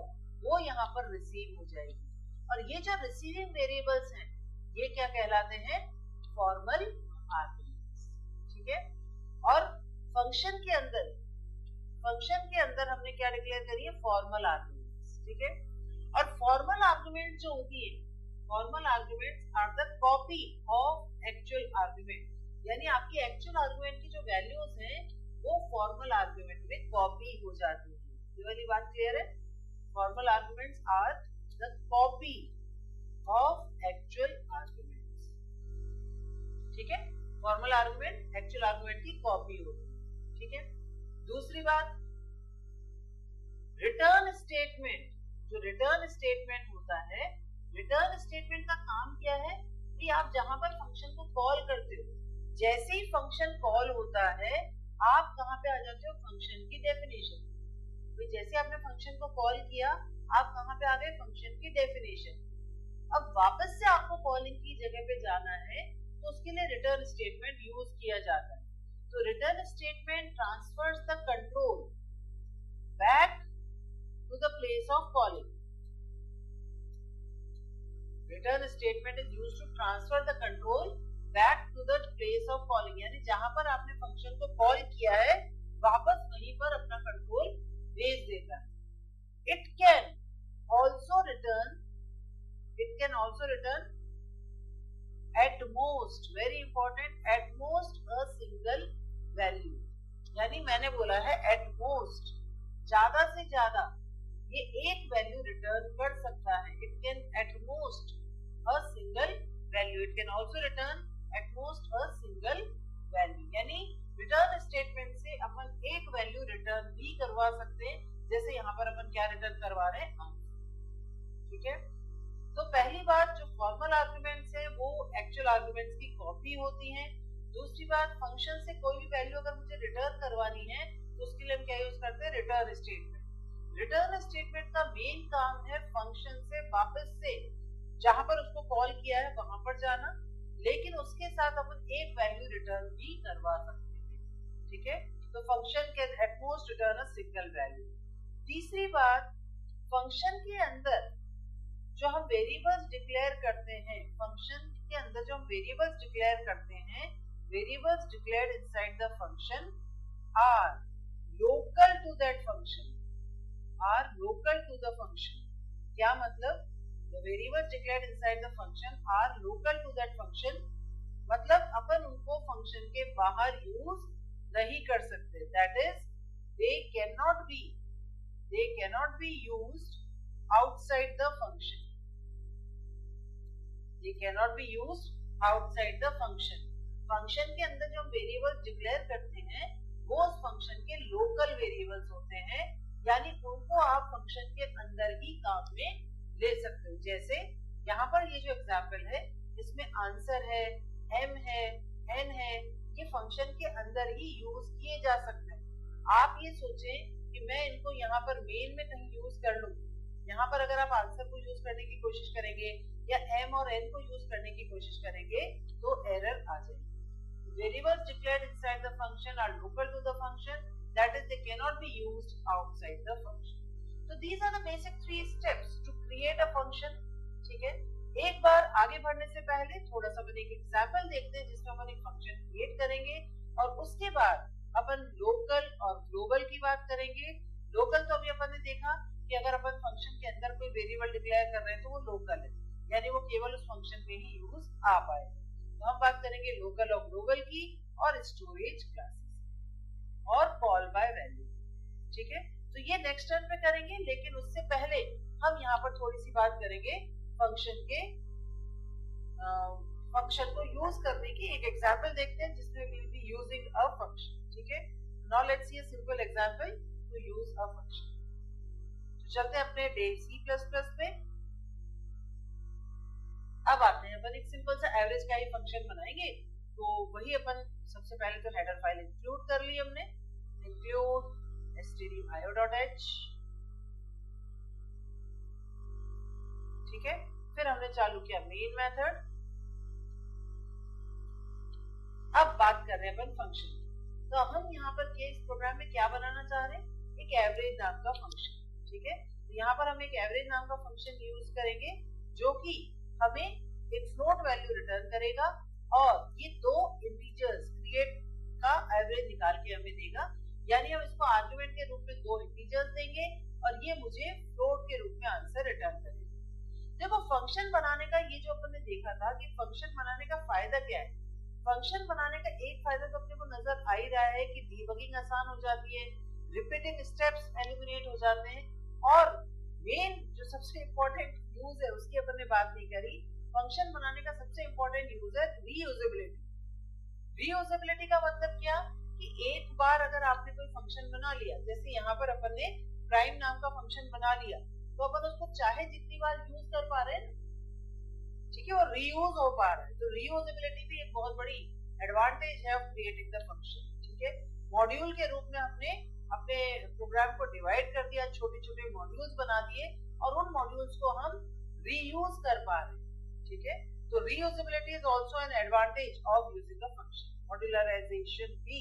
वो यहाँ पर रिसीव हो जाएगी। और ये जो रिसीविंग वेरिएबल्स हैं ये क्या कहलाते हैं, फॉर्मल आर्गुमेंट्स, ठीक है। और फंक्शन के अंदर हमने क्या डिक्लेयर करी है, फॉर्मल आर्गुमेंट्स, ठीक है। और फॉर्मल आर्गुमेंट जो होती है, formal arguments are the copy of actual argument, यानी आपकी एक्चुअल आर्गुमेंट की जो वैल्यूज हैं वो फॉर्मल आर्गुमेंट में कॉपी हो जाती है। ये वाली बात क्लियर है, formal arguments are the copy of actual arguments, ठीक है। फॉर्मल आर्गुमेंट एक्चुअल आर्गुमेंट की कॉपी होती है, ठीक है। दूसरी बात, रिटर्न स्टेटमेंट, जो रिटर्न स्टेटमेंट होता है, रिटर्न स्टेटमेंट का काम क्या है कि आप जहां पर फंक्शन को कॉल करते हो, जैसे ही फंक्शन कॉल होता है आप कहां पे आ जाते हो, फंक्शन की डेफिनेशन। तो जैसे आपने फंक्शन को कॉल किया, आप कहाँ पे आ गए, फंक्शन की डेफिनेशन। अब वापस से आपको कॉलिंग की जगह पे जाना है, तो उसके लिए रिटर्न स्टेटमेंट यूज किया जाता है। तो return statement transfers the control back to the place of calling. Return statement is used to transfer the control back to the place of calling, यानी जहां पर आपने फंक्शन को कॉल किया है वापस वहीं पर अपना कंट्रोल भेज देता है। It can also written at most, very important, at most a single value, यानी मैंने बोला है at most, ज्यादा से ज्यादा ये एक वैल्यू रिटर्न कर सकता है। it can at most a single value, it can also return at most a single value, यानी रिटर्न स्टेटमेंट से अपन एक वैल्यू रिटर्न भी करवा सकते हैं, जैसे यहाँ पर अपन क्या रिटर्न करवा रहे हैं, आंसर। ठीक है, तो पहली बात जो फॉर्मल आर्गुमेंट्स है वो एक्चुअल आर्गुमेंट्स की कॉपी होती हैं। दूसरी बात, फंक्शन से कोई भी वैल्यू अगर मुझे रिटर्न करवानी है तो उसके लिए हम क्या यूज करते हैं, रिटर्न स्टेटमेंट। रिटर्न स्टेटमेंट का मेन काम है फंक्शन से वापस से जहां पर उसको कॉल किया है वहां पर जाना, लेकिन उसके साथ अपन एक वैल्यू रिटर्न भी करवा सकते हैं। ठीक है, तो function can at most return a single value. तीसरी बात, फंक्शन के अंदर जो हम वेरिएबल्स डिक्लेयर करते हैं, फंक्शन के अंदर जो हम वेरिएबल्स डिक्लेयर करते हैं, variables declared inside the function are local to that function, are local to the function. क्या मतलब, the variables declared inside the function are local to that function, मतलब अपन उनको फंक्शन के बाहर यूज नहीं कर सकते। That is they cannot be used outside the function, they cannot be used outside the function। Function के अंदर जो हम वेरिएबल्स डिक्लेयर करते हैं वो उस फंक्शन के लोकल वेरिएबल्स होते हैं, यानी उनको आप फंक्शन के अंदर ही काम में ले सकते हो। जैसे यहाँ पर ये जो एग्जांपल है इसमें आंसर है, m है, n है, ये फंक्शन के अंदर ही यूज किए जा सकते हैं। आप ये सोचें कि मैं इनको यहाँ पर मेन में कहीं यूज कर लूं, यहाँ पर अगर आप आंसर को यूज करने की कोशिश करेंगे या m और n को यूज करने की कोशिश करेंगे तो एरर आ जाएगी। Variables declared inside the function are local to the function, that is they cannot be used outside the function. तो these are the basic 3 steps to create a function. ठीक है, एक बार आगे बढ़ने से पहले थोड़ा सा अपन एक एग्जांपल देखते हैं जिसमें अपन एक फंक्शन क्रिएट करेंगे और उसके बाद अपन लोकल और ग्लोबल की बात करेंगे। लोकल तो अभी अपन ने देखा कि अगर अपन फंक्शन के अंदर कोई वेरिएबल डिक्लेयर कर रहे हैं तो वो लोकल है, यानी वो केवल उस फंक्शन में ही यूज आ पाए। तो हम बात करेंगे लोकल और ग्लोबल की और स्टोरेज क्लासेस और कॉल बाय वैल्यू। ठीक है, तो ये नेक्स्ट टर्न पे करेंगे, लेकिन उससे पहले हम यहाँ पर थोड़ी सी बात करेंगे फंक्शन को यूज करने की। एक एग्जांपल देखते हैं जिसमें we will be using a function. ठीक है, now let's see a simple example to use a function. चलते हैं अपने C++ पे। अब आते हैं अपन एक सिंपल सा एवरेज का ही फंक्शन बनाएंगे। तो वही अपन सबसे पहले तो हेडर फाइल इंक्लूड कर ली हमने, इंक्लूड stdio.h। ठीक है, फिर हमने चालू किया मेन मेथड। अब बात कर रहे हैं अपन फंक्शन। तो हम यहाँ पर इस प्रोग्राम में क्या बनाना चाह रहे हैं, एक एवरेज नाम का फंक्शन। ठीक है, तो यहाँ पर हम एक एवरेज नाम का फंक्शन यूज करेंगे जो कि हमें एक फ्लोट वैल्यू रिटर्न करेगा और ये दो इंटीजर्स क्रिएट का एवरेज निकाल के हमें देगा, यानी हम इसको आर्गुमेंट के रूप में दो इंटीजर्स देंगे और ये मुझे फ्लोट के रूप में आंसर रिटर्न करेगा। देखो फंक्शन बनाने का ये जो अपन ने देखा था कि फंक्शन बनाने का फायदा क्या है। फंक्शन बनाने का एक फायदा तो अपने को नजर आ ही रहा है कि डीबगिंग आसान हो जाती है, रिपीटिंग स्टेप्स एलिमिनेट हो जाते हैं और मेन जो सबसे इंपॉर्टेंट यूज है उसकी अपन ने बात नहीं करी। फंक्शन बनाने का सबसे इंपॉर्टेंट यूज है रीयूजेबिलिटी। रीयूजेबिलिटी का मतलब क्या कि एक बार अगर आपने कोई फंक्शन बना लिया, जैसे यहाँ पर अपन ने प्राइम नाम का फंक्शन बना लिया, तो अपन उसको चाहे जितनी बार यूज कर पा रहे हैं, ठीक है, और रीयूज हो पा रहा है। तो रीयूजेबिलिटी भी एक बहुत बड़ी एडवांटेज है ऑफ क्रिएटिंग द फंक्शन। ठीक है, मॉड्यूल के रूप में हमने अपने प्रोग्राम को डिवाइड कर दिया, छोटे छोटे मॉड्यूल्स बना दिए और उन मॉड्यूल्स को हम रीयूज कर पा रहे हैं, ठीक है। तो reusability is also an advantage of using a function. Modularization भी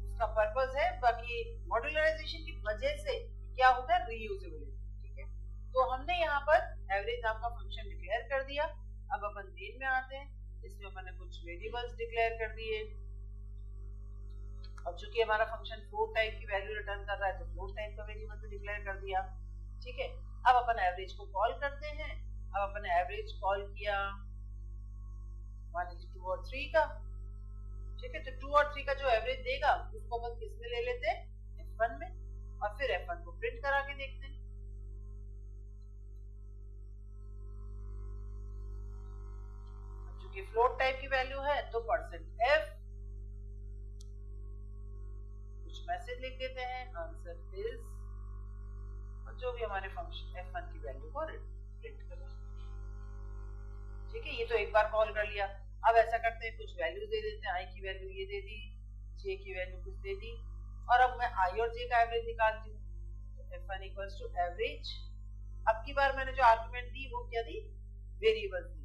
उसका पर्पस है, बाकी मॉड्यूलराइजेशन की वजह से क्या होता है, रीयूजेबिलिटी, ठीक है। तो हमने यहाँ पर एवरेज नाम का फंक्शन डिक्लेयर कर दिया। अब अपन मेन में आते हैं, इसमें मैंने कुछ वेरिएबल्स डिक्लेयर कर दिए। अब चूंकि हमारा फंक्शन फ्लोट टाइप की वैल्यू रिटर्न कर रहा है, तो फ्लोट टाइप का वेरिएबल भी डिक्लेयर कर दिया, ठीक है। अब अपन एवरेज को कॉल करते हैं। अब अपन एवरेज कॉल किया 1 2 और 3 का, ठीक है। तो 2 और 3 का जो एवरेज देगा उसको अपन किस में ले लेते हैं, f1 में, और फिर f1 को प्रिंट करा के देखते हैं। चूंकि फ्लोट टाइप की वैल्यू है तो %f कुछ मैसेज लिख देते हैं, आंसर इज, और जो भी हमारे फंक्शन f1 की वैल्यू को प्रिंट करा, ठीक है। ये तो एक बार कॉल कर लिया। अब ऐसा करते हैं, कुछ वैल्यूज दे देते हैं, i की वैल्यू ये दे दी, j की वैल्यू कुछ दे दी, और अब मैं i और j का एवरेज निकालती हूँ। तो f1 इक्वल्स टू एवरेज। अब की बार मैंने जो आर्गुमेंट दी वो क्या दी, वेरिएबल दी।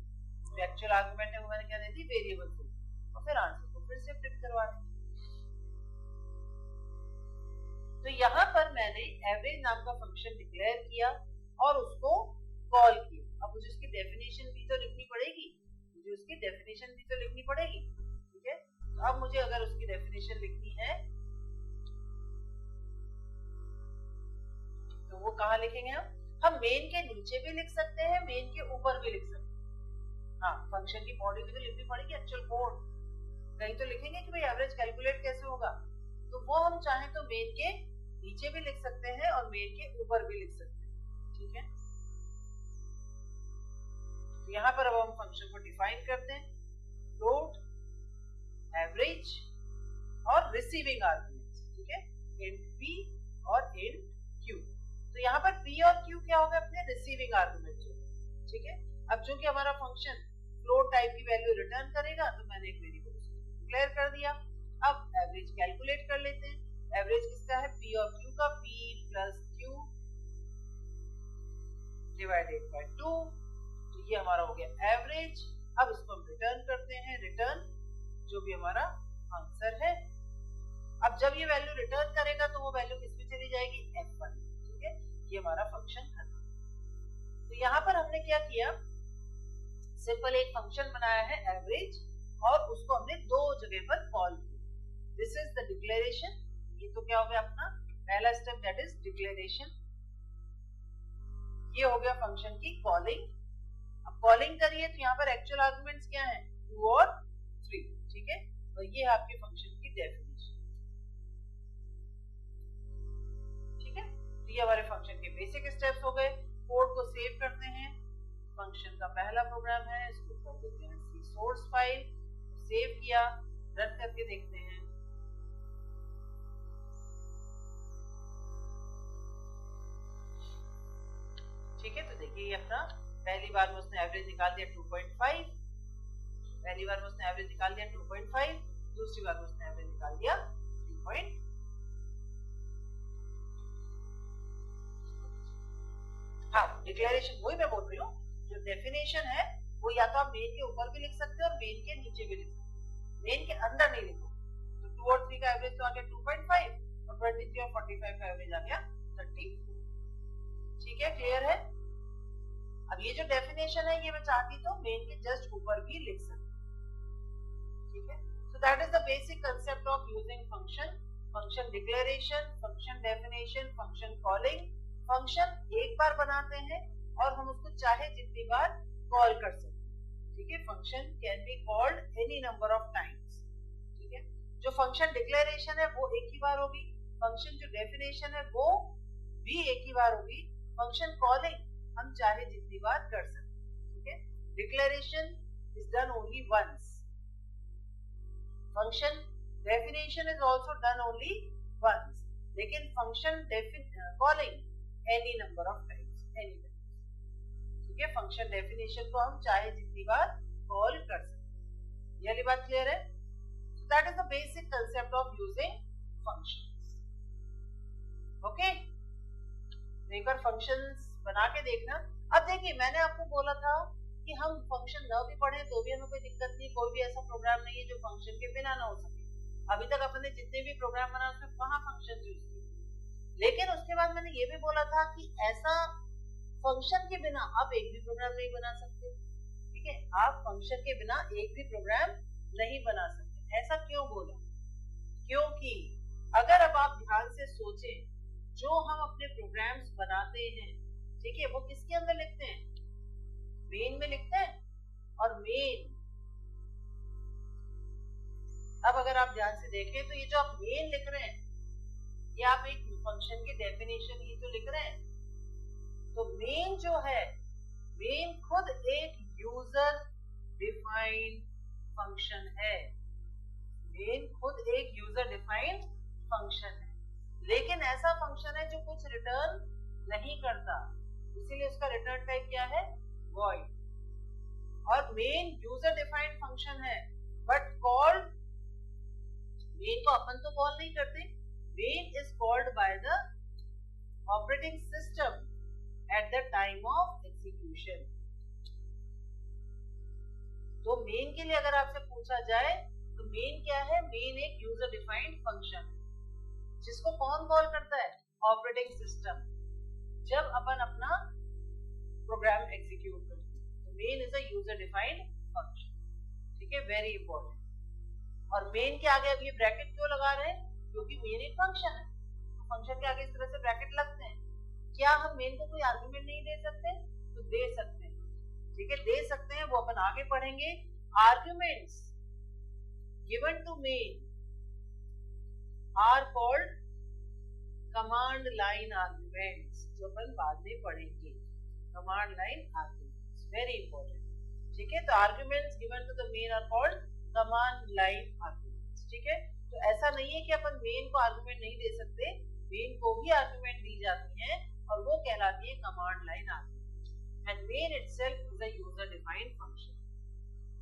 जो एक्चुअल आर्गुमेंट है वो मैंने क्या दे दी, वेरिएबल दी, और फिर आंसर को फिर से प्रिंट करवा दी। तो यहाँ पर मैंने एवरेज नाम का फंक्शन डिक्लेयर किया और उसको कॉल किया। अब मुझे उसकी डेफिनेशन भी तो लिखनी पड़ेगी, मुझे उसकी डेफिनेशन भी तो लिखनी पड़ेगी, ठीक है। तो अब मुझे अगर उसकी डेफिनेशन लिखनी है तो वो कहाँ लिखेंगे हम मेन के नीचे भी लिख सकते हैं, मेन के ऊपर भी लिख सकते हैं। हाँ, फंक्शन की बॉडी भी तो लिखनी पड़ेगी, एक्चुअल कोड कहीं तो लिखेंगे कि भाई एवरेज कैलकुलेट कैसे होगा। तो वो हम चाहें तो मेन के नीचे भी लिख सकते हैं और मेन के ऊपर भी लिख सकते हैं, ठीक है। तो यहाँ पर अब हम फंक्शन को डिफाइन करते हैं, फ्लोट, एवरेज और रिसीविंग आर्गुमेंट्स, ठीक है, इंट p और इंट q। तो यहाँ पर p और q क्या होगा, अपने रिसीविंग आर्गुमेंट्स, ठीक है। अब चूंकि हमारा फंक्शन फ्लोट टाइप की वैल्यू रिटर्न करेगा तो मैंने एक वेरिएबल डिक्लेयर कर दिया। अब एवरेज कैलकुलेट कर लेते हैं। एवरेज किसका है, p और q का, p plus q divided by 2। तो ये हमारा हो गया एवरेज। अब इसको हम रिटर्न करते हैं, रिटर्न जो भी हमारा आंसर है। अब जब ये वैल्यू रिटर्न करेगा तो वो वैल्यू किस में चली जाएगी, f1, ठीक है। ये हमारा फंक्शन खत्म। तो यहाँ पर हमने क्या किया, सिंपल एक फंक्शन बनाया है एवरेज और उसको हमने दो जगह पर कॉल किया। This is the declaration. ये तो क्या हो गया अपना पहला स्टेप, दैट इज डिक्लेरेशन। ये हो गया फंक्शन की कॉलिंग। अब कॉलिंग करिए तो यहाँ पर एक्चुअल आर्गुमेंट्स क्या हैं, 2 और 3, ठीक है। और ये है आपके फंक्शन की डेफिनेशन, ठीक है। तो ये हमारे फंक्शन के बेसिक स्टेप्स हो गए। कोड को सेव करते हैं। फंक्शन का पहला प्रोग्राम है, इसको कर देते हैं सी सोर्स फाइल, सेव किया, रन करके देखते हैं। ठीक है, तो देखिए ये अपना पहली बार में उसने एवरेज निकाल दिया 2.5, पहली बार में उसने एवरेज निकाल दिया 2.5, दूसरी बार में उसने एवरेज निकाल दिया 3. हाँ, डिक्लेरेशन वही मैं बोल रही हूँ, जो डेफिनेशन है वो या तो आप मेन के ऊपर भी लिख सकते हो और मेन के नीचे भी लिख सकते हो, मेन के अंदर नहीं लिखो। तो 2 और 3 का एवरेज तो आ गया 2.5 और 23 और 45 का एवरेज आ गया 30। ठीक है, क्लियर है। अब ये जो डेफिनेशन है ये मैं चाहती तो मेन के जस्ट ऊपर भी लिख सकती हूँ। ठीक है, so that is the basic concept of using function, function declaration, function definition, function calling. Function एक बार बनाते हैं और हम उसको चाहे जितनी बार कॉल कर सकते हैं। ठीक है, function can be called any number of times. ठीक है, जो फंक्शन डिक्लेरेशन है वो एक ही बार होगी, फंक्शन जो डेफिनेशन है वो भी एक ही बार होगी, फंक्शन कॉलिंग हम चाहे जितनी बार कर सकते हैं। ठीक है, declaration is done only once, function definition is also done only once, लेकिन function calling any number of times, any times. ठीक है, फंक्शन डेफिनेशन को हम चाहे जितनी बार कॉल कर सकते हैं। ये वाली बात क्लियर है। So that is the basic concept of using functions. Okay, एक बार फंक्शंस बना के देखना। अब देखिए मैंने आपको बोला था कि हम फंक्शन न भी पढ़े तो भी हमें कोई दिक्कत नहीं, कोई भी ऐसा प्रोग्राम नहीं है जो फंक्शन के बिना ना हो सके। अभी तक अपने जितने भी प्रोग्राम बनाए उसमें कहाँ फंक्शन यूज किए, लेकिन उसके बाद मैंने ये भी बोला था कि ऐसा फंक्शन के बिना आप एक भी प्रोग्राम नहीं बना सकते। ठीक है, आप फंक्शन के बिना एक भी प्रोग्राम नहीं बना सकते। ऐसा क्यों बोला? क्योंकि अगर अब आप ध्यान से सोचें, जो हम अपने प्रोग्राम्स बनाते हैं, ठीक है, वो किसके अंदर लिखते हैं? मेन में लिखते हैं। और मेन, अब अगर आप ध्यान से देखें तो ये जो आप मेन लिख रहे हैं, ये आप एक फंक्शन की डेफिनेशन ही तो लिख रहे हैं। तो मेन जो है, मेन खुद एक यूजर डिफाइंड फंक्शन है। मेन खुद एक यूजर डिफाइंड फंक्शन है, लेकिन ऐसा फंक्शन है जो कुछ रिटर्न नहीं करता, इसीलिए उसका रिटर्न टाइप क्या है? वॉइड। और मेन यूजर डिफाइंड फंक्शन है, बट कॉल्ड, मेन को अपन तो कॉल नहीं करते, main is called by the operating system at the time of execution. तो मेन के लिए अगर आपसे पूछा जाए तो मेन क्या है? मेन एक यूजर डिफाइंड फंक्शन है जिसको कौन कॉल करता है? ऑपरेटिंग सिस्टम, जब अपन अपना प्रोग्राम एग्जीक्यूट करते हैं। तो main is a user defined function. ठीक है, वेरी इंपॉर्टेंट। और मेन के आगे अब ये ब्रैकेट क्यों लगा रहे हैं? क्योंकि मेन एक फंक्शन है, फंक्शन के आगे इस तरह से ब्रैकेट लगते हैं। क्या हम मेन को कोई आर्गुमेंट नहीं दे सकते? तो दे सकते हैं। ठीक है, दे सकते हैं, वो अपन आगे पढ़ेंगे। Arguments given to main are called command line arguments, जो अपन बाद में पढ़ेंगे। command line arguments, very important। ठीक है, तो arguments given to the main are called command line arguments। ठीक है, तो ऐसा नहीं है कि अपन main को argument नहीं दे सकते, main को भी argument दी जाती है और वो कहलाती है command line argument, and main itself is a user defined function।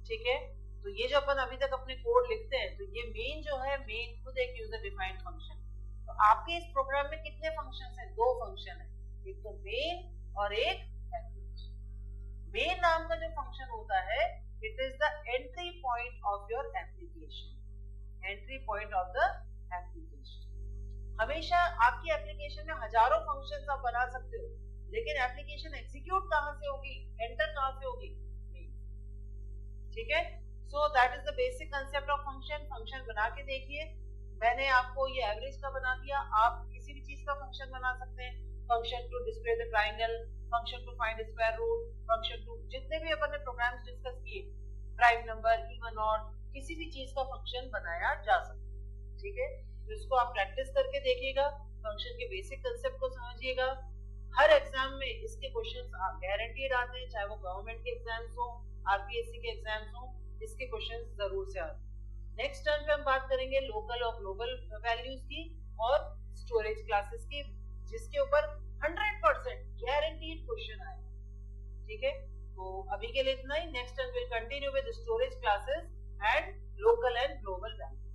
ठीक है, तो ये जो अपन अभी तक अपने कोड लिखते हैं, तो ये मेन जो है, मेन खुद एक यूजर डिफाइंड फंक्शन। तो आपके इस प्रोग्राम में कितने फंक्शंस हैं? 2 फंक्शन है, एक तो मेन और एक एप्लीकेशन। मेन नाम का जो फंक्शन होता है, it is the entry point of your application. Entry point of the application. हमेशा आपकी एप्लीकेशन में हजारों फंक्शंस आप बना सकते हो, लेकिन एप्लीकेशन एग्जीक्यूट कहां से होगी? एंटर कहां से होगी? ठीक है, so that is the basic concept of function. Function बना के देखिए, मैंने आपको ये एवरेज का बना दिया, आप किसी भी चीज का फंक्शन बना सकते हैं। Function to display the triangle, function to find square root, function to, जितने भी अपन ने प्रोग्राम्स डिस्कस किए, प्राइम नंबर, इवन ऑड, किसी भी चीज का फंक्शन बनाया जा सकता है। ठीक है, तो इसको आप प्रैक्टिस करके देखिएगा, फंक्शन के बेसिक कंसेप्ट को समझिएगा। हर एग्जाम में इसके क्वेश्चंस आप गारंटीड आते हैं, चाहे वो गवर्नमेंट के एग्जाम्स हो, आरपीएससी के एग्जाम्स हो, इसके क्वेश्चंस जरूर से आते हैं। नेक्स्ट टर्म पे हम बात करेंगे लोकल और ग्लोबल वैल्यूज की और स्टोरेज क्लासेस की, जिसके ऊपर 100% गारंटीड क्वेश्चन आए। ठीक है, तो अभी के लिए इतना ही। Next term will continue with storage classes and local and global values.